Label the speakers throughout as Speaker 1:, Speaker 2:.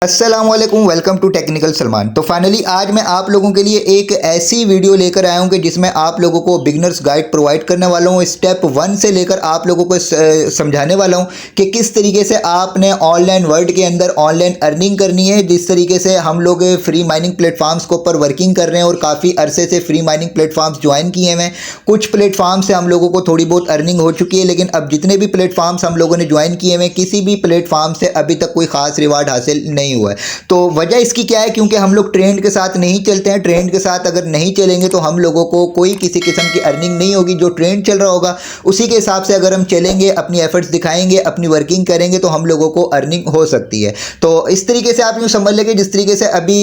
Speaker 1: अस्सलामुअलैकुम, welcome to technical Salman. तो finally आज मैं आप लोगों के लिए एक ऐसी वीडियो लेकर आया हूं कि जिसमें आप लोगों को बिगनर्स गाइड प्रोवाइड करने वाला हूं। स्टेप 1 से लेकर आप लोगों को समझाने वाला हूं कि किस तरीके से आपने ऑनलाइन वर्ल्ड के अंदर ऑनलाइन अर्निंग करनी है। जिस तरीके से हम लोग फ्री माइनिंग प्लेटफॉर्म्स के ऊपर वर्किंग कर रहे हैं और काफ़ी अरसे से फ्री माइनिंग प्लेटफॉर्म्स ज्वाइन किए हैं। कुछ प्लेटफॉर्म से हम लोगों को थोड़ी बहुत अर्निंग हो चुकी है, लेकिन अब जितने भी प्लेटफॉर्म्स हम लोगों ने ज्वाइन किए हैं किसी भी प्लेटफॉर्म से अभी तक कोई खास रिवार्ड हासिल नहीं हुआ है। तो वजह इसकी क्या है? क्योंकि हम लोग ट्रेंड के साथ नहीं चलते हैं। ट्रेंड के साथ अगर नहीं चलेंगे तो हम लोगों को कोई किसी किस्म की अर्निंग नहीं होगी। जो ट्रेंड चल रहा होगा उसी के हिसाब से अगर हम चलेंगे, अपनी एफर्ट्स दिखाएंगे, अपनी वर्किंग करेंगे तो हम लोगों को अर्निंग हो सकती है। तो इस तरीके से आप यूँ समझ लेंगे जिस तरीके से अभी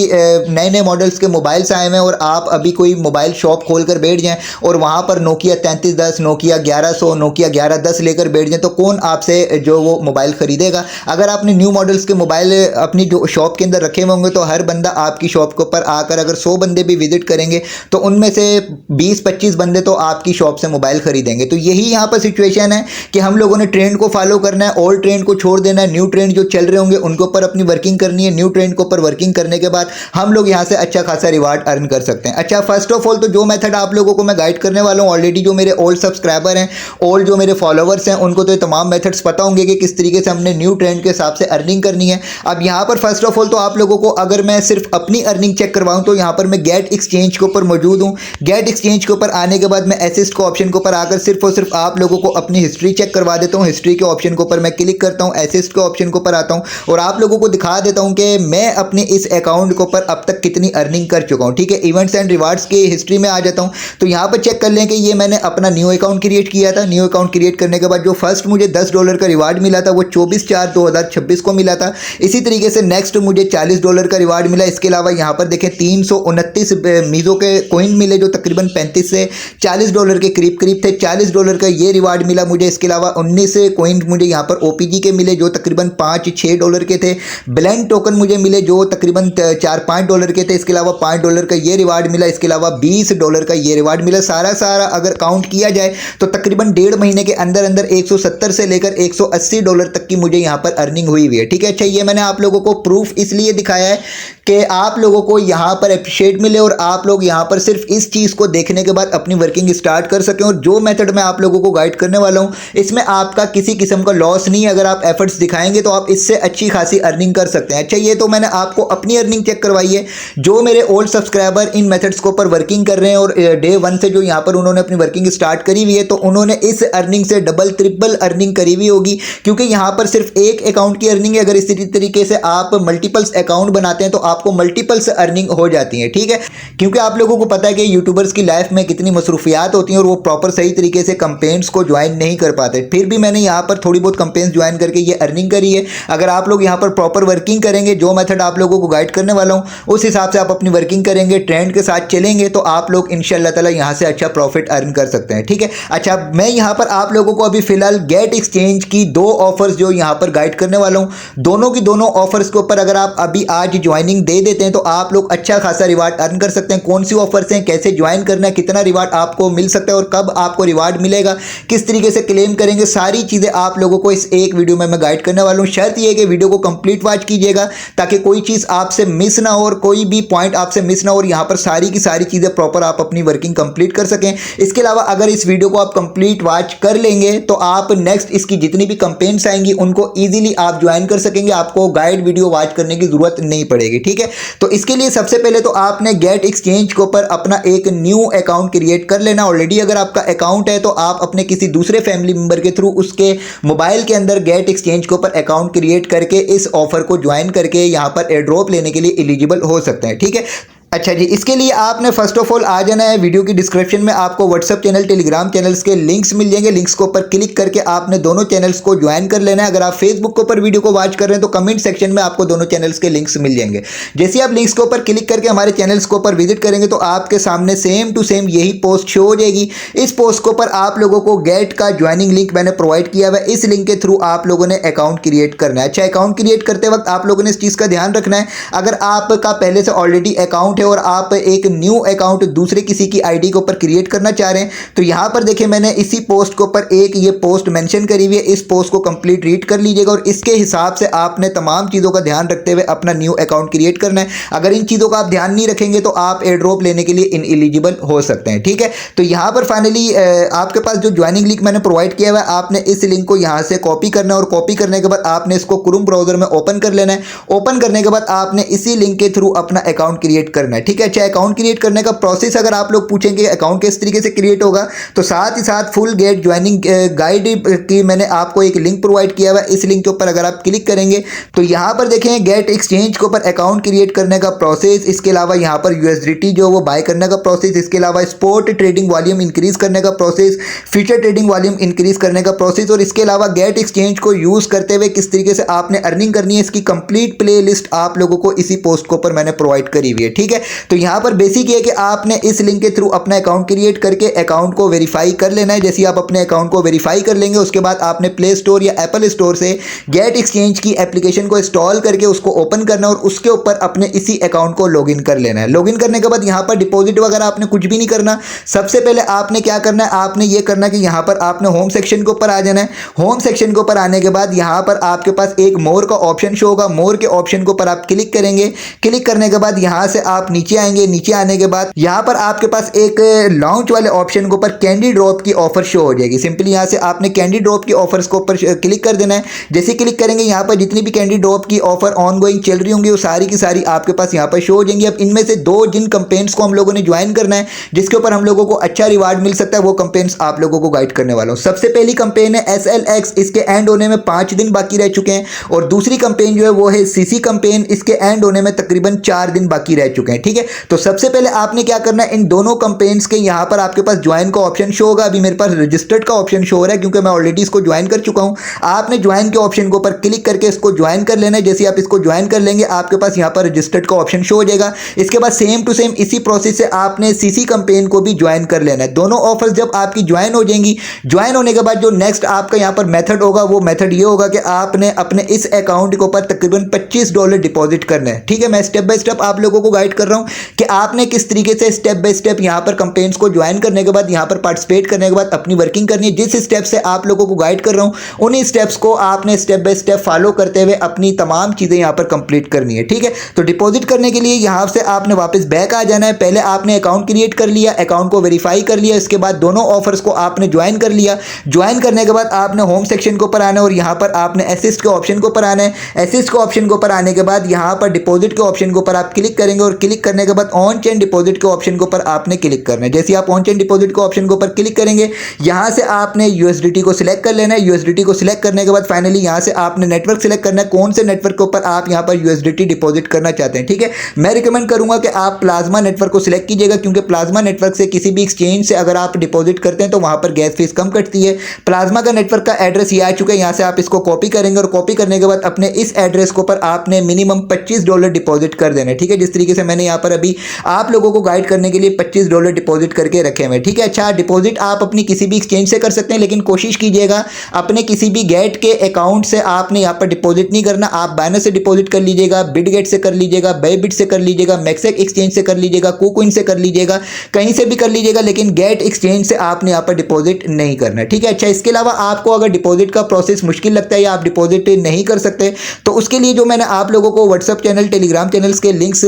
Speaker 1: नए नए मॉडल्स के मोबाइल्स आए हैं और आप अभी कोई मोबाइल शॉप खोल कर बैठ जाएँ और वहाँ पर नोकिया 3310, नोकिया 1100, नोकिया 1110 लेकर बैठ जाएँ तो कौन आपसे जो वो मोबाइल खरीदेगा? अगर आपने न्यू मॉडल्स के मोबाइल अपनी जो शॉप के अंदर रखे होंगे तो हर बंदा आपकी शॉप के ऊपर आकर अगर 100 बंदे भी विजिट करेंगे तो उनमें से 20-25 बंदे तो आपकी शॉप से मोबाइल खरीदेंगे। तो यही यहाँ पर सिचुएशन है कि हम लोगों ने ट्रेंड को फॉलो करना है, ओल्ड ट्रेंड को छोड़ देना है, न्यू ट्रेंड जो चल रहे होंगे उनके ऊपर अपनी वर्किंग करनी है। न्यू ट्रेंड के ऊपर वर्किंग करने के बाद हम लोग यहाँ से अच्छा खासा रिवार्ड अर्न कर सकते हैं। अच्छा, फर्स्ट ऑफ ऑल तो जो मेथड आप लोगों को मैं गाइड करने वाला हूँ, ऑलरेडी जो मेरे ओल्ड सब्सक्राइबर हैं, ओल्ड जो मेरे फॉलोवर्स हैं, उनको तो ये तमाम मेथड्स पता होंगे कि किस तरीके से हमने न्यू ट्रेंड के हिसाब से अर्निंग करनी है। अब यहाँ पर फर्स्ट ऑफ ऑल तो आप लोगों को अगर मैं सिर्फ अपनी अर्निंग चेक करवाऊं तो यहाँ पर मैं गेट एक्सचेंज के ऊपर मौजूद हूँ। गेट एक्सचेंज के ऊपर आने के बाद मैं असिस्ट के ऑप्शन के ऊपर आकर सिर्फ और सिर्फ आप लोगों को अपनी हिस्ट्री चेक करवा देता हूँ। हिस्ट्री के ऑप्शन के ऊपर मैं क्लिक करता हूँ, असिस्ट के ऑप्शन के ऊपर आता हूँ और आप लोगों को दिखा देता हूँ कि मैं अपने इस अकाउंट के ऊपर अब तक कितनी अर्निंग कर चुका हूँ। ठीक है, इवेंट्स एंड रिवार्ड्स की हिस्ट्री में आ जाता हूँ तो यहाँ पर चेक कर लें कि ये मैंने अपना न्यू अकाउंट क्रिएट किया था। न्यू अकाउंट क्रिएट करने के बाद जो फर्स्ट मुझे $10 का रिवार्ड मिला था वो 24/4/2026 को मिला था। इसी तरीके से नेक्स्ट मुझे $40 का रिवार्ड मिला। इसके अलावा यहाँ पर देखें 329 मीज़ो के कॉइन मिले जो तकरीबन 35 से $40 के करीब करीब थे। $40 का ये रिवार्ड मिला मुझे। इसके अलावा 19 कॉइन मुझे यहाँ पर ओपीजी के मिले जो तकरीबन $5-6 के थे। ब्लेंड टोकन मुझे मिले जो तकरीबन $4-5 के थे। इसके अलावा $5 का ये रिवार्ड मिला। इसके अलावा $20 का ये रिवार्ड मिला। सारा अगर काउंट किया जाए तो तकरीबन 1.5 महीने के अंदर अंदर 170 से लेकर $180 तक की मुझे यहाँ पर अर्निंग हुई है। ठीक है, अच्छा ये मैंने आप लोगों को प्रूफ इसलिए दिखाया है कि आप लोगों को यहाँ पर अप्रिशिएट मिले और आप लोग यहाँ पर सिर्फ इस चीज़ को देखने के बाद अपनी वर्किंग स्टार्ट कर सकें। और जो मेथड मैं आप लोगों को गाइड करने वाला हूँ इसमें आपका किसी किस्म का लॉस नहीं है। अगर आप एफर्ट्स दिखाएंगे तो आप इससे अच्छी खासी अर्निंग कर सकते हैं। अच्छा, ये तो मैंने आपको अपनी अर्निंग चेक करवाई है। जो मेरे ओल्ड सब्सक्राइबर इन मेथड्स के ऊपर वर्किंग कर रहे हैं और डे 1 से जो यहाँ पर उन्होंने अपनी वर्किंग स्टार्ट करी हुई है तो उन्होंने इस अर्निंग से डबल ट्रिपल अर्निंग करी हुई होगी, क्योंकि यहाँ पर सिर्फ एक अकाउंट की अर्निंग है। अगर इसी तरीके से आप मल्टीपल्स अकाउंट बनाते हैं तो आपको मल्टीपल्स अर्निंग हो जाती है। ठीक है, क्योंकि आप लोगों को पता है कि यूट्यूबर्स की लाइफ में कितनी मसरूफियात होती हैं और वो प्रॉपर सही तरीके से कंपेन्स को ज्वाइन नहीं कर पाते। फिर भी मैंने यहाँ पर थोड़ी बहुत कंपेन्स ज्वाइन करके ये अर्निंग करी है। अगर आप लोग यहाँ पर प्रॉपर वर्किंग करेंगे, जो मेथड आप लोगों को गाइड करने वाला हूँ उस हिसाब से आप अपनी वर्किंग करेंगे, ट्रेंड के साथ चलेंगे तो आप लोग इंशाल्लाह ताला यहाँ से अच्छा प्रॉफिट अर्न कर सकते हैं। ठीक है, अच्छा मैं यहाँ पर आप लोगों को अभी फिलहाल गेट एक्सचेंज की 2 ऑफर्स जो यहाँ पर गाइड करने वाला हूँ, दोनों की दोनों ऑफर्स के ऊपर अगर आप अभी आज ज्वाइनिंग दे देते हैं तो आप लोग अच्छा खासा रिवार्ड अर्न कर सकते हैं। कौन सी ऑफर्स हैं, कैसे ज्वाइन करना है, कितना रिवार्ड आपको मिल सकता है और कब आपको रिवार्ड मिलेगा, किस तरीके से क्लेम करेंगे, सारी चीज़ें आप लोगों को इस एक वीडियो में मैं गाइड करने वाला हूँ। शर्त यह है कि वीडियो को कंप्लीट वॉच कीजिएगा ताकि कोई चीज़ आपसे मिस ना हो और कोई भी पॉइंट आपसे मिस ना हो और यहाँ पर सारी की सारी चीज़ें प्रॉपर आप अपनी वर्किंग कंप्लीट कर सकें। इसके अलावा अगर इस वीडियो को आप कंप्लीट वॉच कर लेंगे तो आप नेक्स्ट इसकी जितनी भी कंपेन्स आएंगी उनको ईजिली आप ज्वाइन कर सकेंगे। आपको गाइड वीडियो वॉच करने की जरूरत नहीं पड़ेगी। ठीक है, तो इसके लिए सबसे पहले तो आपने गेट एक्सचेंज के ऊपर अपना एक न्यू अकाउंट क्रिएट कर लेना। ऑलरेडी अगर आपका अकाउंट है तो आप अपने किसी दूसरे फैमिली मेंबर के थ्रू उसके मोबाइल के अंदर गेट एक्सचेंज के ऊपर अकाउंट क्रिएट करके इस ऑफर को ज्वाइन करके यहाँ पर एयरड्रॉप लेने के लिए एलिजिबल हो सकते हैं। ठीक है, अच्छा जी, इसके लिए आपने फर्स्ट ऑफ ऑल आ जाना है वीडियो की डिस्क्रिप्शन में आपको व्हाट्सअप चैनल, टेलीग्राम चैनल्स के लिंक्स मिल जाएंगे। लिंक्स के ऊपर क्लिक करके आपने दोनों चैनल्स को ज्वाइन कर लेना है। अगर आप फेसबुक के ऊपर वीडियो को वॉच कर रहे हैं तो कमेंट सेक्शन में आपको दोनों चैनल्स के लिंक्स मिल जाएंगे। जैसे आप लिंक्स के ऊपर क्लिक करके हमारे चैनल्स के ऊपर विजिट करेंगे तो आपके सामने सेम टू सेम यही पोस्ट शो हो जाएगी। इस पोस्ट के ऊपर आप लोगों को गेट का ज्वाइनिंग लिंक मैंने प्रोवाइड किया हुआ है। इस लिंक के थ्रू आप लोगों ने अकाउंट क्रिएट करना है। अच्छा, अकाउंट क्रिएट करते वक्त आप लोगों ने इस चीज़ का ध्यान रखना है, अगर आपका पहले से ऑलरेडी अकाउंट है है और आप एक न्यू अकाउंट दूसरे किसी की आईडी के ऊपर क्रिएट करना चाह रहे हैं तो यहाँ पर देखिए मैंने इसी पोस्ट के ऊपर एक ये पोस्ट मेंशन करी हुई है। इस पोस्ट को कंप्लीट रीड कर लीजिएगा और इसके हिसाब से आपने तमाम चीज़ों का ध्यान रखते हुए अपना न्यू अकाउंट क्रिएट करना है। अगर इन चीज़ों का आप ध्यान नहीं रखेंगे तो आप एयर ड्रॉप लेने के लिए इनएलिजिबल हो सकते हैं। ठीक है, तो यहाँ पर फाइनली आपके पास जो ज्वाइनिंग लिंक मैंने प्रोवाइड किया हुआ है, आपने इस लिंक को यहाँ से कॉपी करना है और कॉपी करने के बाद आपने इसको क्रोम ब्राउजर में ओपन कर लेना है। ओपन करने के बाद आपने इसी लिंक के थ्रू अपना अकाउंट क्रिएट करना है। ठीक है, अच्छा अकाउंट क्रिएट करने का प्रोसेस अगर आप लोग पूछेंगे अकाउंट किस तरीके से क्रिएट होगा तो साथ ही साथ फुल गेट ज्वाइनिंग गाइड की मैंने आपको एक लिंक प्रोवाइड किया हुआ है। इस लिंक के ऊपर अगर आप क्लिक करेंगे तो यहाँ पर देखें गेट एक्सचेंज के ऊपर अकाउंट क्रिएट करने का प्रोसेस, इसके अलावा यहाँ पर यूएसडीटी जो वो बाय करने का प्रोसेस, इसके अलावा स्पॉट ट्रेडिंग वॉल्यूम इंक्रीज करने का process, future trading volume increase करने का प्रोसेस और इसके अलावा गेट एक्सचेंज को यूज करते हुए किस तरीके से आपने अर्निंग करनी है इसकी कंप्लीट प्ले लिस्ट आप लोगों को इसी पोस्ट के ऊपर मैंने प्रोवाइड करी हुई है। ठीक है, तो यहाँ पर बेसिक ये है कि आपने इस लिंक के थ्रू अपना अकाउंट क्रिएट करके अकाउंट को वेरीफाई कर लेना है। जैसे आप अपने अकाउंट को वेरीफाई कर लेंगे उसके बाद आपने प्ले स्टोर या एप्पल स्टोर से गेट एक्सचेंज की एप्लीकेशन को इंस्टॉल करके उसको ओपन करना और उसके ऊपर अपने इसी अकाउंट को लॉगिन कर लेना है। लॉगिन करने के बाद यहाँ पर डिपॉजिट वगैरह आपने कुछ भी नहीं करना। सबसे पहले आपने क्या करना है, आपने ये करना कि यहाँ पर आपने होम सेक्शन के ऊपर आ जाना है। होम सेक्शन के ऊपर आने के बाद यहाँ पर आपके पास एक मोर का ऑप्शन शो होगा। मोर के ऑप्शन के ऊपर आप क्लिक करेंगे। क्लिक करने के बाद यहाँ से आप नीचे आएंगे। नीचे आने के बाद यहाँ पर आपके पास एक लॉन्च वाले ऑप्शन के ऊपर कैंडी ड्रॉप की ऑफर शो हो जाएगी। सिंपली यहाँ से आपने कैंडी ड्रॉप की ऑफर्स के ऊपर क्लिक कर देना है। जैसे क्लिक करेंगे यहाँ पर जितनी भी कैंडी ड्रॉप की ऑफर ऑन गोइंग चल रही होंगी वो सारी की सारी आपके पास यहाँ पर शो हो जाएंगी। अब इनमें से दो जिन कंपेन्स को हम लोगों ने ज्वाइन करना है जिसके ऊपर हम लोगों को अच्छा रिवार्ड मिल सकता है वो कंपेन्स आप लोगों को गाइड करने वाला हूँ। सबसे पहली कंपेन है SLX, इसके एंड होने में 5 दिन बाकी रह चुके हैं और दूसरी कंपेन जो है वो है CC कंपेन, इसके एंड होने में तकरीबन 4 दिन बाकी रह चुके हैं। ठीक है, तो सबसे पहले आपने क्या करना है, इन दोनों कंपेन्स के यहाँ पर आपके पास ज्वाइन का ऑप्शन शो होगा। अभी मेरे पास रजिस्टर्ड का ऑप्शन शो हो रहा है क्योंकि मैं ऑलरेडी इसको ज्वाइन कर चुका हूँ। आपने ज्वाइन के ऑप्शन के ऊपर क्लिक करके इसको ज्वाइन कर लेना है। जैसे आप इसको ज्वाइन कर लेंगे आपके पास यहाँ पर रजिस्टर्ड का ऑप्शन शो हो जाएगा। इसके बाद सेम टू सेम इसी प्रोसेस से आपने CC कंपेन को भी ज्वाइन कर लेना है। दोनों ऑफर्स जब आपकी ज्वाइन हो जाएंगी, ज्वाइन होने के बाद जो नेक्स्ट आपका यहाँ पर मेथड होगा वो मेथड ये होगा कि आपने अपने इस अकाउंट के ऊपर तकरीबन $25 डिपॉजिट करना है। ठीक है, मैं स्टेप बाय स्टेप आप लोगों को गाइड कर रहा हूँ कि आपने किस तरीके से स्टेप बाय स्टेप यहाँ पर कंपेन्स को ज्वाइन करने के बाद यहाँ पर पार्टिसिपेट करने के बाद अपनी वर्किंग करनी है। जिस स्टेप से आप लोगों को गाइड कर रहा हूँ उन्हीं स्टेप्स को आपने स्टेप बाय स्टेप फॉलो करते हुए अपनी तमाम चीज़ें यहाँ पर कंप्लीट करनी है। ठीक है, तो डिपॉजिट करने के लिए यहाँ से आपने वापस बैक आ जाना है। पहले आपने अकाउंट क्रिएट कर लिया, अकाउंट को वेरीफाई कर लिया, इसके बाद दोनों ऑफर्स को आपने ज्वाइन कर लिया। ज्वाइन करने के बाद आपने होम सेक्शन के ऊपर आना है और यहाँ पर आपने असिस्ट के ऑप्शन के ऊपर आना है। असिस्ट के ऑप्शन के ऊपर आने के बाद यहाँ पर डिपॉजिट के ऑप्शन के ऊपर आप क्लिक करेंगे और क्लिक करने के बाद ऑन चेन डिपॉजिट के ऑप्शन के ऊपर आपने क्लिक करना है। जैसे आप ऑन चेन डिपॉजिट के ऑप्शन के ऊपर क्लिक करेंगे यहाँ से आपने USDT को सिलेक्ट कर लेना है। USDT को सिलेक्ट करने के बाद फाइनली यहाँ से आपने नेटवर्क सिलेक्ट करना है, कौन से नेटवर्क के ऊपर आप यहाँ पर USDT डिपॉजिट करना चाहते हैं। ठीक है, मैं रिकमेंड करूंगा कि आप प्लाज्मा नेटवर्क को सिलेक्ट कीजिएगा क्योंकि प्लाज्मा नेटवर्क से किसी भी एक्सचेंज से अगर आप डिपॉजिट करते हैं तो वहां पर गैस फीस कम कटती है। प्लाज्मा का नेटवर्क का एड्रेस ये आ चुका है। यहाँ से आप इसको कॉपी करेंगे और कॉपी करने के बाद अपने इस एड्रेस के ऊपर आपने मिनिमम $25 डिपॉजिट कर देना है। ठीक है, जिस तरीके से मैंने यहाँ पर अभी आप लोगों को गाइड करने के लिए $25 डिपॉजिट करके रखे हुए। ठीक है, अच्छा डिपॉजिट आप अपनी किसी भी एक्सचेंज से कर सकते हैं लेकिन कोशिश कीजिएगा अपने किसी भी गेट के अकाउंट से आपने यहाँ पर डिपॉजिट नहीं करना। आप बाइनेंस से डिपॉजिट कर लीजिएगा, बिटगेट से कर लीजिएगा, बायबिट से कर लीजिएगा, मैक्सेक एक्सचेंज से कर लीजिएगा, कुकॉइन से कर लीजिएगा, कहीं से भी कर लीजिएगा लेकिन गेट एक्सचेंज से आपने यहाँ पर डिपॉजिट नहीं करना। ठीक है, अच्छा इसके अलावा आपको अगर डिपॉजिट का प्रोसेस मुश्किल लगता है या आप डिपॉजिट नहीं कर सकते तो उसके लिए जो मैंने आप लोगों को व्हाट्सएप चैनल, टेलीग्राम चैनल्स के लिंक्स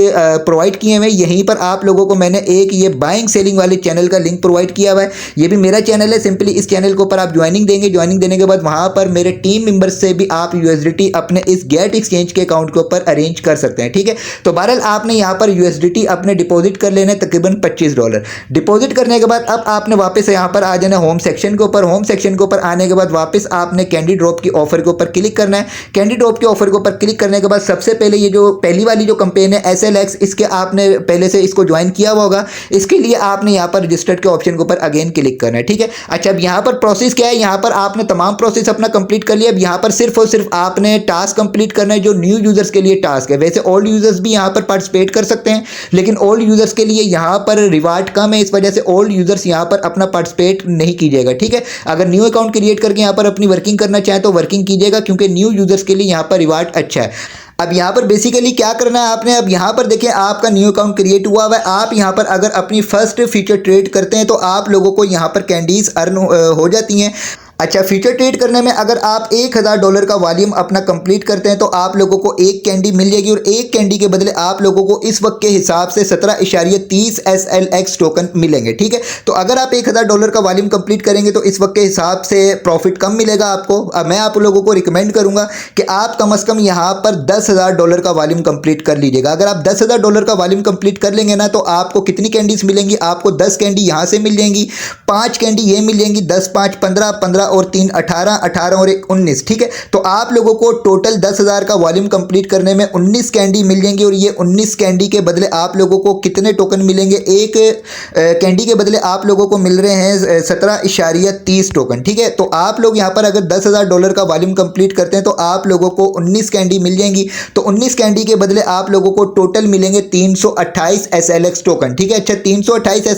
Speaker 1: प्रोवाइड किए हुए हैं, यहीं पर आप लोगों को मैंने एक ये बाइंग सेलिंग वाले चैनल का लिंक प्रोवाइड किया हुआ है। ये भी मेरा चैनल है। सिंपली इस चैनल के ऊपर आप ज्वाइनिंग देंगे, ज्वाइनिंग देने के बाद वहां पर मेरे टीम मेंबर्स से भी आप USDT अपने इस गेट एक्सचेंज के अकाउंट के ऊपर अरेंज कर सकते हैं। ठीक है, तो बहरहाल आपने यहाँ पर USDT अपने डिपॉजिट कर लेना है तकरीबन $25। डिपॉजिट करने के बाद अब आपने वापस यहाँ पर आ जाना होम सेक्शन के ऊपर। होम सेक्शन के ऊपर आने के बाद वापस आपने कैंडी ड्रॉप की ऑफर के ऊपर क्लिक करना है। कैंडी ड्रॉप के ऑफर के ऊपर क्लिक करने के बाद सबसे पहले ये जो पहली वाली जो कंपेन है SLX, इसके आपने पहले से इसको ज्वाइन किया हुआ होगा। इसके लिए आपने यहाँ पर रजिस्टर्ड के ऑप्शन के ऊपर अगेन क्लिक करना है। ठीक है, अच्छा अब यहाँ पर प्रोसेस क्या है, यहाँ पर आपने तमाम प्रोसेस अपना कंप्लीट कर लिया। अब यहाँ पर सिर्फ और सिर्फ आपने टास्क कंप्लीट करना है जो न्यू यूजर्स के लिए टास्क है। वैसे ओल्ड यूजर्स भी यहाँ पर पार्टिसिपेट कर सकते हैं लेकिन ओल्ड यूजर्स के लिए यहाँ पर रिवार्ड कम है, इस वजह से ओल्ड यूजर्स यहाँ पर अपना पार्टिसिपेट नहीं कीजिएगा। ठीक है, अगर न्यू अकाउंट क्रिएट करके यहाँ पर अपनी वर्किंग करना चाहें तो वर्किंग कीजिएगा क्योंकि न्यू यूजर्स के लिए यहाँ पर रिवार्ड अच्छा है। अब यहाँ पर बेसिकली क्या करना है आपने, अब यहाँ पर देखिए आपका न्यू अकाउंट क्रिएट हुआ हुआ है। आप यहाँ पर अगर अपनी फर्स्ट फीचर ट्रेड करते हैं तो आप लोगों को यहाँ पर कैंडीज अर्न हो जाती हैं। अच्छा, फीचर ट्रेड करने में अगर आप $1000 का वॉल्यूम अपना कंप्लीट करते हैं तो आप लोगों को एक कैंडी मिल जाएगी और एक कैंडी के बदले आप लोगों को इस वक्त के हिसाब से 17.30 SLX टोकन मिलेंगे। ठीक है, तो अगर आप $1000 का वॉल्यूम कंप्लीट करेंगे तो इस वक्त के हिसाब से प्रॉफिट कम मिलेगा आपको। अब मैं आप लोगों को रिकमेंड करूंगा कि आप कम से कम यहाँ पर $10,000 का वॉल्यूम कंप्लीट कर लीजिएगा। अगर आप $10,000 का वॉल्यूम कंप्लीट कर लेंगे ना तो आपको कितनी कैंडीज मिलेंगी, आपको 10 कैंडी यहाँ से मिल जाएंगी, 5 कैंडी ये मिल जाएंगी, 10 5 15 15 और 3 18 18 और 1 19। ठीक है, तो आप लोगों को टोटल 10,000 का वॉल्यूम कंप्लीट करने में 19 कैंडी मिल जाएंगी और ये 19 कैंडी के बदले आप लोगों को कितने टोकन मिलेंगे, एक कैंडी के बदले आप लोगों को मिल रहे हैं 17.30 टोकन। ठीक है, तो आप लोग यहाँ पर अगर $10,000 का वॉल्यूम कंप्लीट करते हैं तो आप लोगों को 19 कैंडी मिल जाएंगी। तो 19 कैंडी के बदले आप लोगों को टोटल मिलेंगे 328 SLX टोकन। ठीक है, अच्छा 328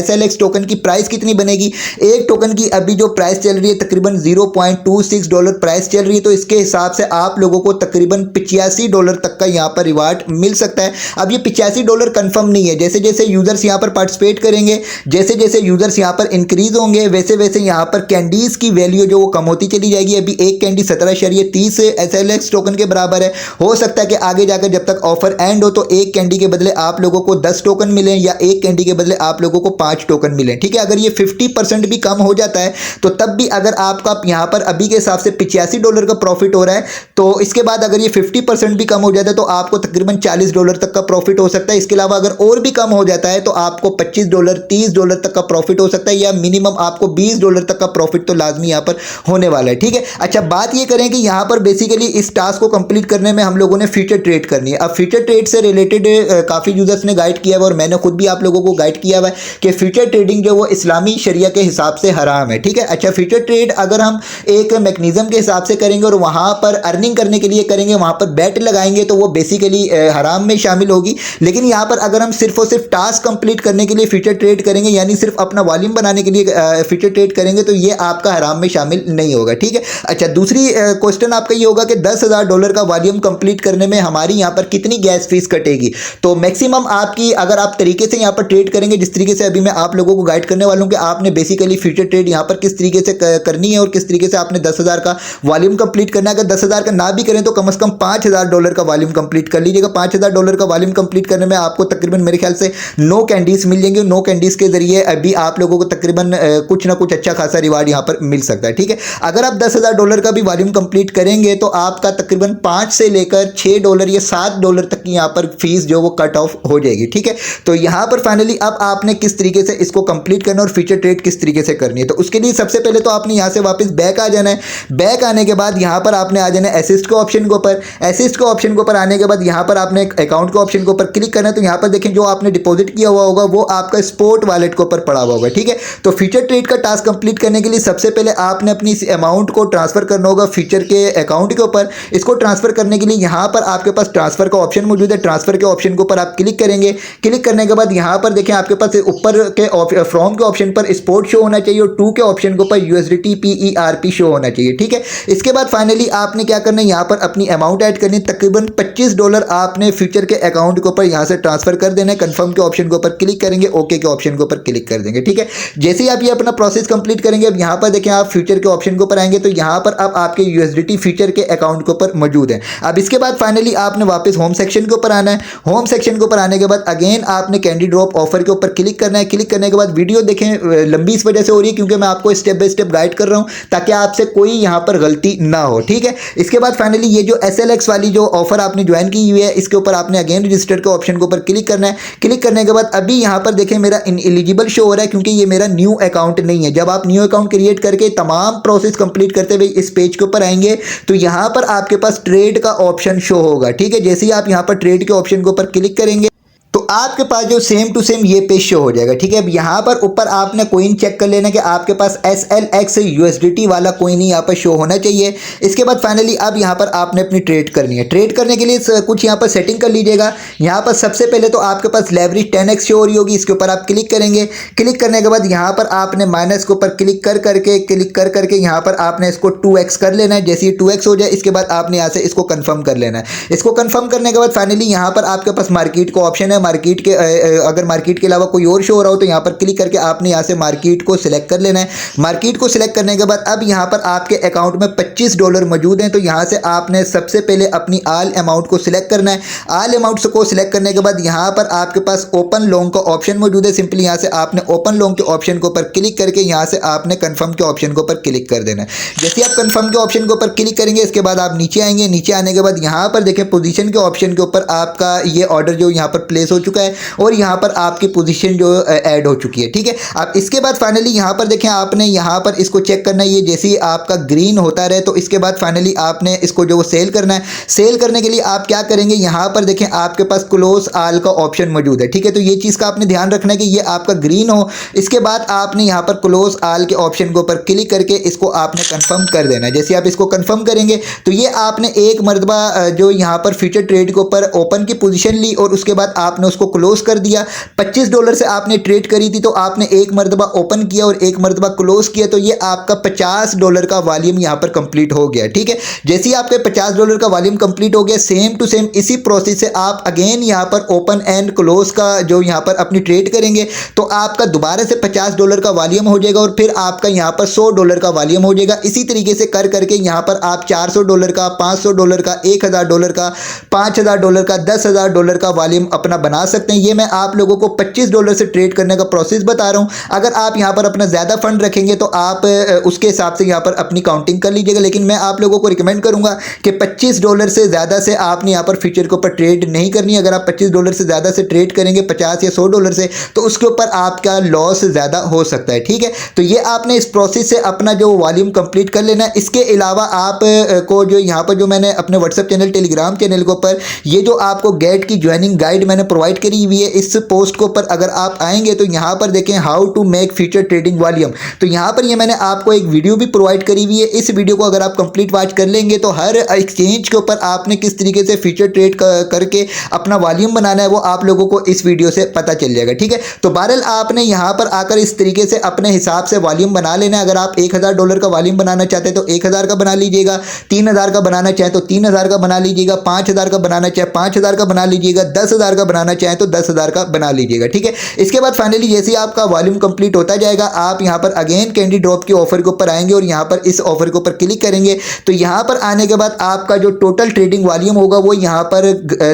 Speaker 1: SLX टोकन की प्राइस कितनी बनेगी, एक टोकन की अभी जो प्राइस चल रही है तकरीबन $0.26 प्राइस चल रही है, तो इसके हिसाब से आप लोगों को तकरीबन $85 तक का यहाँ पर रिवार्ड मिल सकता है। अब ये $85 कंफर्म नहीं है, जैसे जैसे यूजर्स यहाँ पर पार्टिसिपेट करेंगे, जैसे जैसे यूजर्स यहाँ पर इंक्रीज होंगे वैसे वैसे यहाँ पर कैंडीज की वैल्यू जो वो कम होती चली जाएगी। अभी एक कैंडी 17.30 SLX टोकन के बराबर है। हो सकता है कि आगे जाकर जब तक ऑफर एंड हो तो एक कैंडी के बदले आप लोगों को 10 टोकन मिले या एक कैंडी के बदले आप लोगों को 5 टोकन मिले। ठीक है, अगर ये 50% भी कम हो जाता है तो तब भी अगर आपका यहाँ पर अभी के हिसाब से $85 का प्रॉफिट हो रहा है तो इसके बाद अगर ये 50% भी कम हो जाता है तो आपको तकरीबन $40 तक का प्रॉफिट हो सकता है। इसके अलावा अगर और भी कम हो जाता है तो आपको $25 $30 तक का प्रॉफिट हो सकता है या मिनिमम आपको $20 तक का प्रॉफिट तो लाजमी यहाँ पर होने वाला है। ठीक है, अच्छा बात ये करें कि यहाँ पर बेसिकली इस टास्क को कंप्लीट करने में हम लोगों ने फ्यूचर ट्रेड करनी है। अब फ्यूचर ट्रेड से रिलेटेड काफ़ी यूजर्स ने गाइड किया हुआ और मैंने खुद भी आप लोगों को गाइड किया हुआ है कि फ्यूचर ट्रेडिंग जो वो इस्लामी शरिया के हिसाब से हराम है। ठीक है, अच्छा फ्यूचर ट्रेड अगर हम एक मैकेनिज्म के हिसाब से करेंगे और वहाँ पर अर्निंग करने के लिए करेंगे, वहाँ पर बैट लगाएंगे तो वो बेसिकली हराम में शामिल होगी। लेकिन यहाँ पर अगर हम सिर्फ और सिर्फ टास्क कंप्लीट करने के लिए फ्यूचर ट्रेड करेंगे यानी सिर्फ अपना वॉल्यूम बनाने के लिए फ्यूचर ट्रेड करेंगे तो ये आपका हराम में शामिल नहीं होगा। ठीक है, अच्छा दूसरी क्वेश्चन आपका ये होगा कि $10,000 का वॉल्यूम कंप्लीट करने में हमारी यहाँ पर कितनी गैस फीस कटेगी। तो मैक्सिमम आपकी अगर आप तरीके से यहाँ पर ट्रेड करेंगे जिस तरीके से अभी मैं आप लोगों को गाइड करने वाला हूँ कि आपने बेसिकली फ्यूचर ट्रेड यहाँ पर किस तरीके से करनी है और किस तरीके से आपने 10,000 का वॉल्यूम कंप्लीट करना है। अगर 10,000 का ना भी करें तो कम से कम $5,000 का वॉल्यूम कंप्लीट कर लीजिएगा। $5,000 का वॉल्यूम कंप्लीट करने में आपको तकरीबन मेरे ख्याल से 9 कैंडीज मिल जाएंगे। 9 कैंडीज के जरिए अभी आप लोगों को तकरीबन कुछ ना कुछ अच्छा खासा रिवार्ड यहाँ पर मिल सकता है। ठीक है, अगर आप $10,000 का भी वॉल्यूम कंप्लीट करेंगे तो आपका तकरीबन 5 से लेकर $6 या $7 तक की यहाँ पर फीस जो वो कट ऑफ हो जाएगी। ठीक है, तो यहाँ पर फाइनली अब आपने किस तरीके से इसको कंप्लीट करना और फ्यूचर ट्रेड किस तरीके से करनी है। तो उसके लिए सबसे पहले तो आपने यहाँ से वापस बैक आ जाना है। बैक आने के बाद यहाँ पर आपने आ जाना है असिस्ट के ऑप्शन के ऊपर। असिस्ट के ऑप्शन के ऊपर आने के बाद यहाँ पर आपने अकाउंट के ऑप्शन के ऊपर क्लिक करना है। तो यहाँ पर देखें जो आपने डिपॉजिट किया हुआ होगा वो आपका स्पोर्ट वॉलेट के ऊपर पड़ा हुआ होगा। ठीक है, तो फ्यूचर ट्रेड का टास्क कंप्लीट करने के लिए सबसे पहले आपने अपनी इस अमाउंट को ट्रांसफर करना होगा फ्यूचर के अकाउंट के ऊपर। इसको ट्रांसफर करने के लिए यहाँ पर आपके पास ट्रांसफर का ऑप्शन मौजूद है। ट्रांसफर के ऑप्शन के ऊपर आप क्लिक करेंगे। क्लिक करने के बाद यहाँ पर देखें आपके पास ऊपर के फ्रॉम के ऑप्शन पर स्पोर्ट शो होना चाहिए और टू के ऑप्शन के ऊपर USDT PERP शो होना चाहिए। ठीक है, इसके बाद फाइनली आपने क्या करना है, यहाँ पर अपनी अमाउंट ऐड करनी है। तकरीबन $25 आपने फ्यूचर के अकाउंट के ऊपर यहाँ से ट्रांसफर कर देना है। कंफर्म के ऑप्शन के ऊपर क्लिक करेंगे, ओके के ऑप्शन के ऊपर क्लिक कर देंगे। ठीक है, जैसे ही आप ये अपना प्रोसेस कंप्लीट करेंगे अब यहाँ पर देखें आप फ्यूचर के ऑप्शन के ऊपर आएंगे तो यहाँ पर अब आपके USDT फ्यूचर के अकाउंट के ऊपर मौजूद है। अब इसके बाद फाइनली आपने वापस होम सेक्शन के ऊपर आना है। होम सेक्शन के ऊपर आने के बाद अगेन आपने कैंडी ड्रॉप ऑफर के ऊपर क्लिक करना है। क्लिक करने के बाद वीडियो देखें लंबी इस वजह से हो रही है क्योंकि मैं आपको स्टेप बाय स्टेप गाइड कर रहा हूँ ताकि आपसे कोई यहाँ पर गलती ना हो। ठीक है, इसके बाद फाइनली ये जो SLX वाली जो ऑफर आपने ज्वाइन की हुई है इसके ऊपर आपने अगेन रजिस्टर के ऑप्शन के ऊपर क्लिक करना है। क्लिक करने के बाद अभी यहाँ पर देखें मेरा इनएलिजिबल शो हो रहा है क्योंकि ये मेरा न्यू अकाउंट नहीं है। जब आप न्यू अकाउंट क्रिएट करके तमाम प्रोसेस कंप्लीट करते हुए इस पेज के ऊपर आएंगे तो यहाँ पर आपके पास ट्रेड का ऑप्शन शो होगा। ठीक है, जैसे ही आप यहाँ पर ट्रेड के ऑप्शन के ऊपर क्लिक करेंगे तो आपके पास जो सेम टू सेम ये पेज शो हो जाएगा। ठीक है, अब यहाँ पर ऊपर आपने कोइन चेक कर लेना कि आपके पास SLX USDT वाला कोइन ही यहाँ पर शो होना चाहिए। इसके बाद फाइनली अब यहाँ पर आपने अपनी ट्रेड करनी है। ट्रेड करने के लिए कुछ यहाँ पर सेटिंग कर लीजिएगा। यहाँ पर सबसे पहले तो आपके पास लेवरेज 10x शो हो रही होगी, इसके ऊपर आप क्लिक करेंगे। क्लिक करने के बाद यहाँ पर आपने माइनस के ऊपर क्लिक करके यहाँ पर आपने इसको 2x कर लेना है। जैसे ये 2x हो जाए इसके बाद आपने यहाँ से इसको कंफर्म कर लेना है। इसको कंफर्म करने के बाद फाइनली यहाँ पर आपके पास मार्केट का ऑप्शन है। मार्केट के अगर मार्केट के अलावा कोई और शो हो रहा हो तो यहाँ पर क्लिक करके आपने यहाँ से मार्केट को सिलेक्ट कर लेना है। मार्केट को सिलेक्ट करने के बाद अब यहाँ पर आपके अकाउंट में $25 मौजूद हैं, तो यहाँ से आपने सबसे पहले अपनी ऑल अमाउंट को सिलेक्ट करना है। ऑल अमाउंट को सिलेक्ट करने के बाद यहाँ पर आपके पास ओपन लॉन्ग का ऑप्शन मौजूद है। सिंपली यहाँ से आपने ओपन लॉन्ग के ऑप्शन के ऊपर क्लिक करके यहाँ से आपने कंफर्म के ऑप्शन के ऊपर क्लिक कर देना है। जैसे आप कंफर्म के ऑप्शन के ऊपर क्लिक करेंगे इसके बाद आप नीचे आएंगे। नीचे आने के बाद यहाँ पर देखें पोजीशन के ऑप्शन के ऊपर आपका ये ऑर्डर जो यहाँ पर प्लेस हो चुका है और यहाँ पर आपकी पोजीशन जो ऐड हो चुकी है। ठीक है, अब इसके बाद फाइनली यहाँ पर देखें आपने यहाँ पर इसको चेक करना है। ये जैसे ही आपका ग्रीन होता रहे तो इसके बाद फाइनली आपने इसको जो सेल करना है। सेल करने के लिए आप क्या करेंगे, यहाँ पर देखें आपके पास क्लोज ऑल का ऑप्शन मौजूद है। ठीक है, तो ये चीज़ का आपने ध्यान रखना है कि ये आपका ग्रीन हो। इसके बाद आपने यहाँ पर क्लोज ऑल के ऑप्शन के ऊपर क्लिक करके इसको आपने कंफर्म कर देना है। जैसे आप इसको कंफर्म करेंगे तो ये आपने एक मरतबा जो यहाँ पर फ्यूचर ट्रेड के ऊपर ओपन की पोजीशन ली और उसके बाद आपने उसको क्लोज कर दिया। $25 से आपने ट्रेड करी थी तो आपने एक मरतबा ओपन किया और एक मरतबा क्लोज किया, तो ये आपका $50 का वॉल्यूम यहाँ पर कंप्लीट हो गया। ठीक है, जैसे ही आपके $50 का वॉल्यूम कंप्लीट हो गया, सेम टू सेम इसी प्रोसेस से आप अगेन यहाँ पर ओपन एंड क्लोज का जो यहाँ पर अपनी ट्रेड करेंगे तो आपका दोबारा से $50 का वॉल्यूम हो जाएगा और फिर आपका यहाँ पर $100 का वॉल्यूम हो जाएगा। इसी तरीके से कर करके यहाँ पर आप $400 का, $500 का, $1000 का, $5000 का, $10,000 का वॉल्यूम अपना बना सकते हैं। ये मैं आप लोगों को $25 से ट्रेड करने का प्रोसेस बता रहा हूँ। अगर आप यहाँ पर अपना ज़्यादा फंड रखेंगे तो आप उसके हिसाब से यहाँ पर अपनी काउंटिंग कर लीजिएगा, लेकिन मैं आप लोगों को रिकमेंड करूँगा कि $25 से ज़्यादा से आपने यहाँ पर फ्यूचर के ऊपर ट्रेड नहीं करनी है। अगर आप $25 से ज़्यादा से ट्रेड करेंगे 50 या $100 से तो उसके ऊपर आपका लॉस ज़्यादा हो सकता है। ठीक है, तो ये आपने इस प्रोसेस से अपना जो वॉल्यूम कंप्लीट कर लेना है। इसके अलावा आप को जो यहाँ पर जो मैंने अपने व्हाट्सएप चैनल, टेलीग्राम चैनल के ऊपर ये जो आपको गेट की ज्वाइनिंग गाइड मैंने प्रोवाइड करी हुई है, इस पोस्ट के ऊपर अगर आप आएंगे तो यहाँ पर देखें how to make future trading volume, तो यहाँ पर ये मैंने आपको एक वीडियो भी प्रोवाइड करी हुई है। इस वीडियो को अगर आप कंप्लीट वॉच कर लेंगे तो हर एक्सचेंज के ऊपर आपने किस तरीके से फ्यूचर ट्रेड करके अपना वॉल्यूम बनाना है वो आप लोगों को इस वीडियो से पता चल जाएगा। ठीक है, तो बहरहाल आपने यहाँ पर आकर इस तरीके से अपने हिसाब से वॉल्यूम बना लेना है। अगर आप $1000 का वॉल्यूम बनाना चाहते हैं तो 1000 का बना लीजिएगा, 3000 का बनाना चाहें तो 3000 का बना लीजिएगा, 5000 का बनाना चाहे 5000 का बना लीजिएगा, 10,000 का बनाना चाहें तो 10,000 का बना लीजिएगा। ठीक है, इसके बाद फाइनली जैसे ही आपका वॉल्यूम कंप्लीट होता जाएगा आप यहाँ पर अगेन कैंडी ड्रॉप के ऑफर के ऊपर आएंगे और यहाँ पर इस ऑफर के ऊपर क्लिक करेंगे तो यहाँ पर आने के बाद आपका जो टोटल ट्रेडिंग वॉल्यूम होगा वो यहाँ पर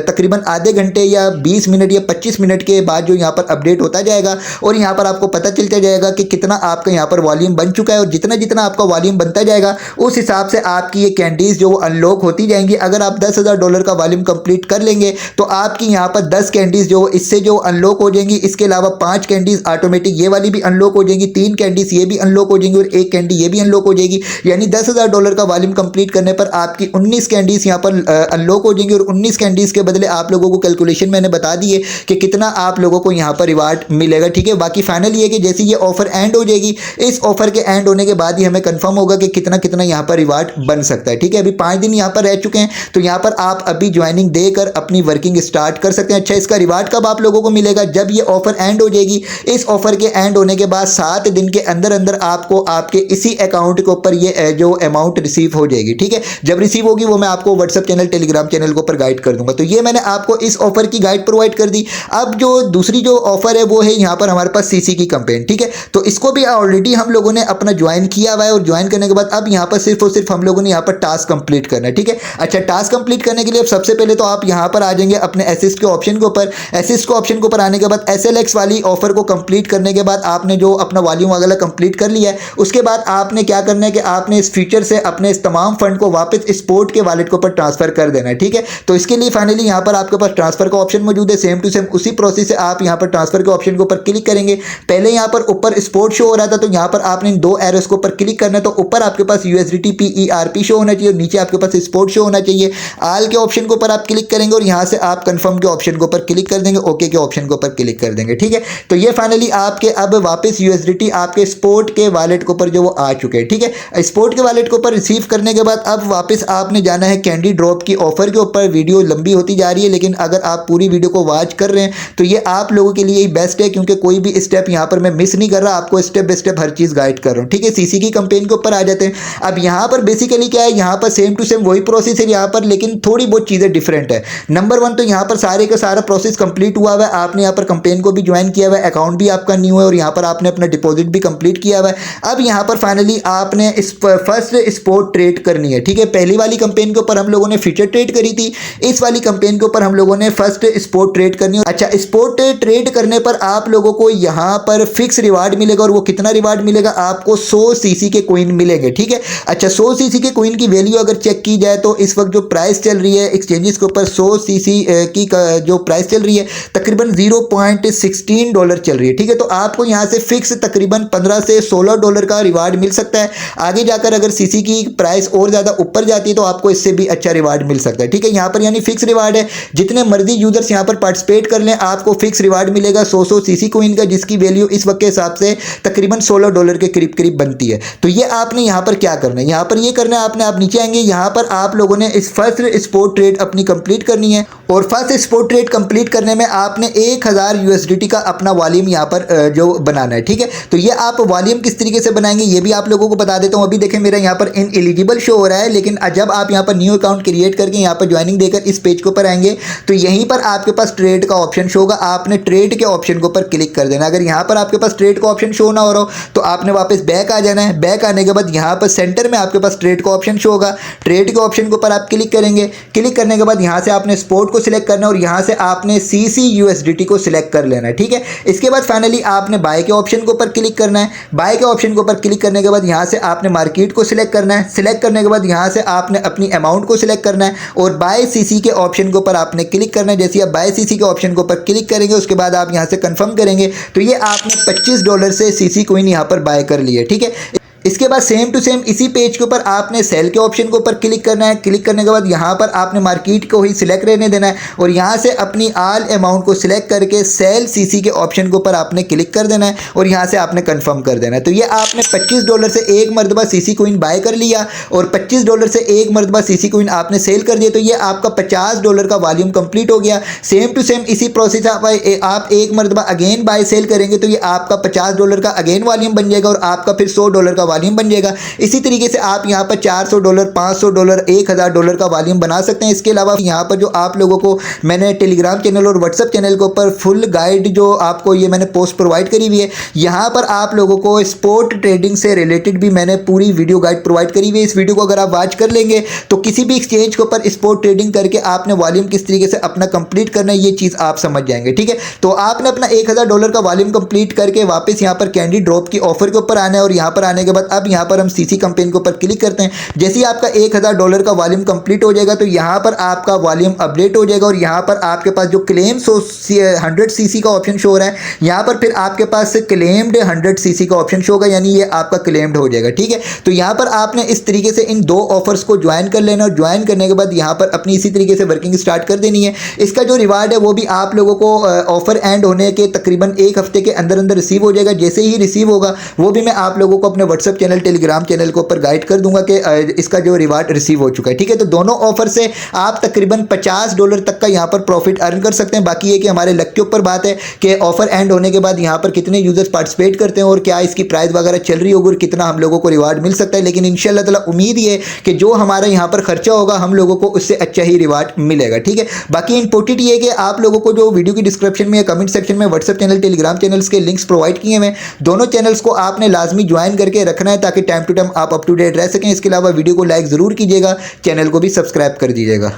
Speaker 1: तकरीबन आधे घंटे या 20 मिनट या 25 मिनट के बाद जो यहाँ पर अपडेट होता जाएगा और यहाँ पर आपको पता चलता जाएगा कि कितना आपका यहाँ पर वॉल्यूम बन चुका है। और जितना जितना आपका वॉल्यूम बनता जाएगा उस हिसाब से आपकी ये कैंडीज जो अनलॉक होती जाएंगी। अगर आप $10,000 का वॉल्यूम कंप्लीट कर लेंगे तो आपकी यहाँ पर 10 कैंडीज जो इससे जो अनलॉक हो जाएंगी। इसके अलावा 5 कैंडीज ऑटोमेटिक ये वाली भी अनलॉक हो जाएंगी, 3 कैंडीज ये भी अनलॉक हो जाएंगी और 1 कैंडी ये भी अनलॉक हो जाएगी। यानी $10,000 का वॉल्यूम कंप्लीट करने पर आपकी 19 कैंडीज यहाँ पर अनलॉक हो जाएंगी और 19 कैंडीज के बदले आप लोगों को कैलकुलेशन मैंने बता दी है कि कितना आप लोगों को यहाँ पर रिवार्ड मिलेगा। ठीक है, बाकी फाइनल ये कि जैसे ये ऑफर एंड हो जाएगी, इस ऑफर के एंड होने के बाद ही हमें कंफर्म होगा कि कितना कितना यहाँ पर रिवार्ड बन सकता है। ठीक है, अभी 5 दिन यहाँ पर रह चुके हैं तो यहाँ पर आप अभी ज्वाइनिंग देकर अपनी वर्किंग स्टार्ट कर सकते हैं। अच्छा, इसका रिवार्ड कब आप लोगों को मिलेगा, जब ये ऑफर एंड हो जाएगी। इस ऑफर के एंड होने के बाद 7 दिन के अंदर अंदर आपको आपके इसी अकाउंट के ऊपर ये जो अमाउंट रिसीव हो जाएगी। ठीक है, जब रिसीव होगी वो मैं आपको व्हाट्सएप चैनल, टेलीग्राम चैनल के ऊपर गाइड कर दूंगा। तो ये मैंने आपको इस ऑफर की गाइड प्रोवाइड कर दी। अब जो दूसरी जो ऑफर है वो है यहाँ पर हमारे पास सीसी की कैंपेन। ठीक है, तो इसको भी ऑलरेडी हम लोगों ने अपना ज्वाइन किया हुआ है और ज्वाइन करने के बाद अब यहाँ पर सिर्फ और सिर्फ हम लोगों ने यहाँ पर टास्क कंप्लीट करना है। ठीक है, अच्छा, टास्क कंप्लीट करने के लिए सबसे पहले तो आप यहाँ पर आ जाएंगे अपने एसिस्ट के ऑप्शन के ऊपर। एसिस्ट के ऑप्शन के ऊपर आने के बाद SLX वाली ऑफर को कंप्लीट करने के बाद आपने जो अपना वॉल्यूम वगैरह कंप्लीट कर लिया है उसके बाद आपने क्या करना है कि आपने इस फीचर से अपने इस तमाम फंड को वापस स्पोर्ट के वॉलेट के ऊपर ट्रांसफर कर देना है। ठीक है, तो इसके लिए फाइनली यहाँ पर आपके पास ट्रांसफर का ऑप्शन मौजूद है। सेम टू सेम उसी प्रोसेस से आप यहाँ पर ट्रांसफर के ऑप्शन के ऊपर क्लिक करेंगे। पहले यहाँ पर ऊपर स्पोर्ट शो हो रहा था तो यहाँ पर आपने इन 2 एरोस के ऊपर क्लिक करना है तो ऊपर आपके पास USDT PERP शो होना चाहिए और नीचे आपके पास स्पोर्ट शो होना चाहिए। आल के ऑप्शन के ऊपर आप क्लिक करेंगे और यहाँ से आप कंफर्म के ऑप्शन के ऊपर क्लिक क्लिक कर देंगे, ओके के ऑप्शन के ऊपर क्लिक कर देंगे। ठीक है, तो ये फाइनली आपके अब वापस यूएसडीटी आपके स्पोर्ट के वॉलेट के ऊपर जो वो आ चुके हैं। ठीक है, स्पोर्ट के वॉलेट के ऊपर रिसीव करने के बाद अब वापस आपने जाना है कैंडी ड्रॉप की ऑफर के ऊपर। वीडियो लंबी होती जा रही है, लेकिन अगर आप पूरी वीडियो को वॉच कर रहे हैं तो ये आप लोगों के लिए ही बेस्ट है, क्योंकि कोई भी स्टेप यहाँ पर मैं मिस नहीं कर रहा, आपको स्टेप बाय स्टेप हर चीज गाइड कर रहा हूँ। ठीक है, सीसी की कंपेन के ऊपर आ जाते हैं। अब यहाँ पर बेसिकली क्या है, यहाँ पर सेम टू सेम वही प्रोसेस है यहाँ पर, लेकिन थोड़ी बहुत चीजें डिफरेंट है। नंबर 1 तो यहाँ पर सारे का सारा प्रोसेस कंप्लीट हुआ हुआ है, आपने यहाँ पर कंपेन को भी ज्वाइन किया हुआ है, अकाउंट भी आपका न्यू है और यहाँ पर आपने अपना डिपॉजिट भी कंप्लीट किया हुआ है। अब यहाँ पर फाइनली आपने इस फर्स्ट स्पोर्ट ट्रेड करनी है। ठीक है, पहली वाली कंपेन के ऊपर हम लोगों ने फ्यूचर ट्रेड करी थी, इस वाली कंपेन के ऊपर हम लोगों ने फर्स्ट स्पोर्ट ट्रेड करनी है। अच्छा, स्पोर्ट ट्रेड करने पर आप लोगों को यहाँ पर फिक्स रिवार्ड मिलेगा, और वो कितना रिवार्ड मिलेगा, आपको 100 सीसी के कॉइन मिलेंगे। ठीक है, अच्छा 100 सीसी के कॉइन की वैल्यू अगर चेक की जाए तो इस वक्त जो प्राइस चल रही है एक्सचेंजेस के ऊपर 100 सीसी की जो प्राइस चल रही है तकरीबन $0.16 चल रही है। ठीक है, तो आपको यहाँ से फिक्स तकरीबन $15 से $16 का रिवार्ड मिल सकता है। आगे जाकर अगर सीसी की प्राइस और ज़्यादा ऊपर जाती है तो आपको इससे भी अच्छा रिवार्ड मिल सकता है। ठीक है, यहाँ पर यानी फिक्स रिवार्ड है, जितने मर्जी यूजर्स यहाँ पर पार्टिसिपेट कर लें आपको फिक्स रिवार्ड मिलेगा 100 सीसी कॉइन का, जिसकी वैल्यू इस वक्त के हिसाब से तकरीबन $16 के करीब करीब बनती है। तो ये आपने यहाँ पर क्या करना है, यहाँ पर ये करना है आपने, आप नीचे आएंगे, यहाँ पर आप लोगों ने इस फर्स्ट स्पोर्ट ट्रेड अपनी कंप्लीट करनी है, और फर्स्ट स्पोर्ट ट्रेड कंप्लीट करने में आपने 1000 यूएसडीटी का अपना वॉल्यूम यहाँ पर जो बनाना है। ठीक है, तो ये आप वॉल्यूम किस तरीके से बनाएंगे ये भी आप लोगों को बता देता हूँ। अभी देखें मेरा यहाँ पर इनएलिजिबल शो हो रहा है, लेकिन जब आप यहाँ पर न्यू अकाउंट क्रिएट करके यहाँ पर ज्वाइनिंग देकर इस पेज के ऊपर आएंगे तो यहीं पर आपके पास ट्रेड का ऑप्शन शो होगा, आपने ट्रेड के ऑप्शन के ऊपर क्लिक कर देना। अगर यहाँ पर आपके पास ट्रेड का ऑप्शन शो ना हो रहा हो तो आपने वापस बैक आ जाना है। बैक आने के बाद यहाँ पर सेंटर में आपके पास ट्रेड का ऑप्शन शो होगा, ट्रेड के ऑप्शन के ऊपर आप क्लिक करेंगे। क्लिक करने के बाद यहाँ से आपने स्पोर्ट को सिलेक्ट करना है और यहाँ से आपने सीसी यूएसडीटी को सिलेक्ट कर लेना है। ठीक है, इसके बाद फाइनली आपने बाय के ऑप्शन के ऊपर क्लिक करना है। बाय के ऑप्शन के ऊपर क्लिक करने के बाद यहाँ से आपने मार्केट को सिलेक्ट करना है। सिलेक्ट करने के बाद यहाँ से आपने अपनी अमाउंट को सिलेक्ट करना है और बाय सीसी के ऑप्शन के ऊपर आपने क्लिक करना है। जैसे आप बाय सीसी के ऑप्शन के ऊपर क्लिक करेंगे उसके बाद आप यहाँ से कंफर्म करेंगे तो ये आपने $25 से सीसी कॉइन यहाँ पर बाय कर लिए। ठीक है, इसके बाद सेम टू सेम इसी पेज के ऊपर आपने सेल के ऑप्शन के ऊपर क्लिक करना है। क्लिक करने के बाद यहाँ पर आपने मार्केट को ही सिलेक्ट रहने देना है और यहाँ से अपनी ऑल अमाउंट को सिलेक्ट करके सेल सीसी के ऑप्शन के ऊपर आपने क्लिक कर देना है और यहाँ से आपने कंफर्म कर देना है। तो ये आपने $25 से एक मरतबा सीसी कॉइन बाय कर लिया और $25 से एक मरतबा सीसी कॉइन आपने सेल कर दिया, तो ये आपका $50 का वॉल्यूम कंप्लीट हो गया। सेम टू सेम इसी प्रोसेस आप एक मरतबा अगेन बाय सेल करेंगे तो ये आपका $50 का अगेन वॉल्यूम बन जाएगा और आपका फिर $100 का वॉल्यूम बन जाएगा। इसी तरीके से आप यहाँ पर $400, $500, $1000 का वॉल्यूम बना सकते हैं। इसके अलावा यहाँ पर जो आप लोगों को मैंने टेलीग्राम चैनल और व्हाट्सएप चैनल के ऊपर फुल गाइड जो आपको ये मैंने पोस्ट प्रोवाइड करी हुई है, यहाँ पर आप लोगों को स्पोर्ट ट्रेडिंग से रिलेटेड भी मैंने पूरी वीडियो गाइड प्रोवाइड करी हुई है। इस वीडियो को अगर आप वॉच कर लेंगे तो किसी भी एक्सचेंज के ऊपर स्पोर्ट ट्रेडिंग करके आपने वॉल्यूम किस तरीके से अपना कंप्लीट करना है ये चीज़ आप समझ जाएंगे। ठीक है, तो आपने अपना $1000 का वॉल्यूम कंप्लीट करके वापस यहाँ पर कैंडी ड्रॉप की ऑफर के ऊपर आना है और यहाँ पर आने के बाद अब यहाँ पर हम सीसी कंपेन के ऊपर क्लिक करते हैं। जैसे ही आपका $1000 का वॉल्यूम कंप्लीट हो जाएगा तो यहाँ पर आपका वॉल्यूम अपडेट हो जाएगा और यहाँ पर आपके पास जो क्लेम 100 सीसी का ऑप्शन शो हो रहा है, यहाँ पर फिर आपके पास क्लेम्ड 100 सीसी का ऑप्शन शो होगा, यानी ये आपका क्लेम्ड हो जाएगा। ठीक है, तो यहाँ पर आपने इस तरीके से इन दो ऑफर्स को ज्वाइन कर लेना और ज्वाइन करने के बाद यहाँ पर अपनी इसी तरीके से वर्किंग स्टार्ट कर देनी है। इसका जो रिवार्ड है वो भी आप लोगों को ऑफर एंड होने के तकरीबन एक हफ्ते के अंदर अंदर रिसीव हो जाएगा। जैसे ही रिसीव होगा वो भी मैं आप लोगों को अपने व्हाट्सएप चैनल टेलीग्राम चैनल के ऊपर गाइड कर दूंगा कि इसका जो रिवार्ड रिसीव हो चुका है। ठीक है, तो दोनों ऑफर से आप तकरीबन $50 तक का यहाँ पर प्रॉफिट अर्न कर सकते हैं। बाकी ये कि हमारे लक के ऊपर बात है कि ऑफर एंड होने के बाद यहाँ पर कितने यूजर्स पार्टिसिपेट करते हैं और क्या इसकी प्राइस वगैरह चल रही होगी और कितना हम लोगों को रिवार्ड मिल सकता है। लेकिन इंशाल्लाह ताला उम्मीद ये कि जो हमारा यहाँ पर खर्चा होगा हम लोगों को उससे अच्छा ही रिवार्ड मिलेगा। ठीक है, बाकी इंपॉर्टेंट ये कि आप लोगों को जो वीडियो की डिस्क्रिप्शन में या कमेंट सेक्शन में व्हाट्सएप चैनल टेलीग्राम चैनल्स के लिंक्स प्रोवाइड किए हैं, दोनों चैनल्स को आपने लाजमी ज्वाइन करके रखना है ताकि टाइम टू टाइम आप अप टू डेट रह सकें। इसके अलावा वीडियो को लाइक ज़रूर कीजिएगा, चैनल को भी सब्सक्राइब कर दीजिएगा।